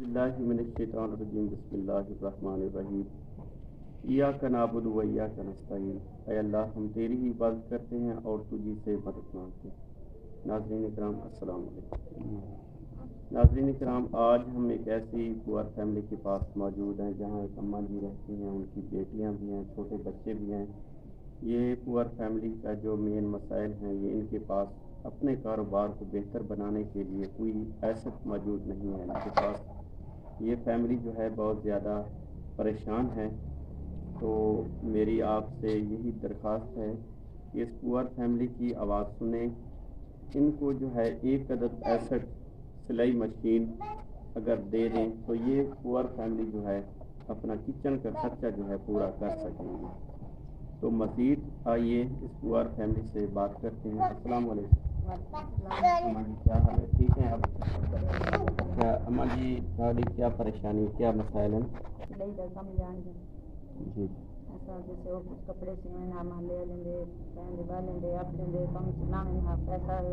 बिस्मिल्लाह मिनश्शैतानिर्रजीम बिस्मिल्लाहिर्रहमानिर्रहीम। इय्याका नअबुदु व इय्याका नस्तईन। ऐ अल्लाह, हम तेरी ही इबादत करते हैं और तुझी से मदद मांगते हैं। नाज़रीन इकराम, अस्सलाम वालेकुम। नाज़रीन इकराम, आज हम एक ऐसी पुअर फैमिली के पास मौजूद हैं जहाँ एक अम्मा जी रहती हैं, उनकी बेटियाँ भी हैं, छोटे बच्चे भी हैं। ये पुअर फैमिली का जो मेन मसाइल हैं, ये इनके पास अपने कारोबार को बेहतर बनाने के लिए कोई एसेट मौजूद नहीं है इनके पास। ये फैमिली जो है बहुत ज़्यादा परेशान है। तो मेरी आपसे यही दरख्वास्त है कि इस पुअर फैमिली की आवाज़ सुने। इनको जो है एक अदद एसेट सिलाई मशीन अगर दे दें तो ये पुअर फैमिली जो है अपना किचन का खर्चा जो है पूरा कर सकेंगे। तो मज़ीद आइए इस पुअर फैमिली से बात करते हैं। अस्सलाम वालेकुम। अम्मा जी क्या हाल है? ठीक हैं आप? क्या अम्मा जी थोड़ी क्या परेशानी, क्या मसाइल हैं? जी जैसे वो कुछ कपड़े सिवे ना मान ले लेंगे, पहन दे लेंगे, आप लेंगे कम ना में ना पैसा है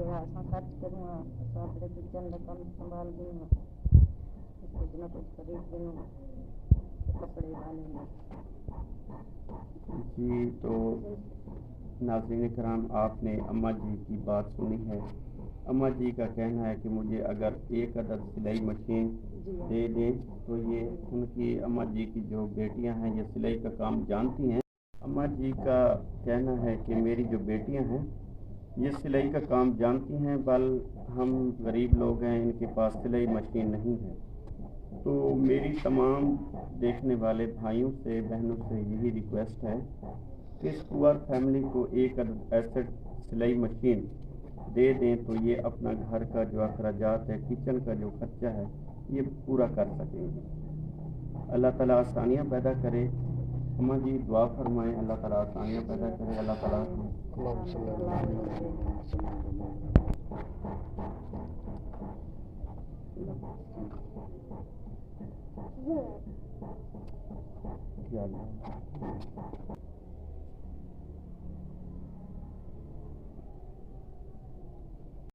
खर्च करूँगा, अपने किचन का कम संभाल दूँगा, कुछ ना कुछ खरीद दूँगा, कपड़े डालेंगे। जी, तो नाज़रीन कराम, आपने अम्मा जी की बात सुनी है। अम्मा जी का कहना है कि मुझे अगर एक अदद सिलाई मशीन दे दें तो ये उनकी अम्मा जी की जो बेटियां हैं ये सिलाई का काम जानती हैं। अम्मा जी का कहना है कि मेरी जो बेटियां हैं ये सिलाई का काम जानती हैं, बल हम गरीब लोग हैं, इनके पास सिलाई मशीन नहीं है। तो मेरी तमाम देखने वाले भाइयों से, बहनों से यही रिक्वेस्ट है कि इस पुअर फैमिली को एक अदद एसेट सिलाई मशीन दे दें तो ये अपना घर का जो अखराजात है, किचन का जो खर्चा है, ये पूरा कर सकेंगे। अल्लाह ताला आसानियाँ पैदा करे। अम्मा जी दुआ फरमाएं, अल्लाह ताला आसानियाँ पैदा करे। अल्लाह ताला क्या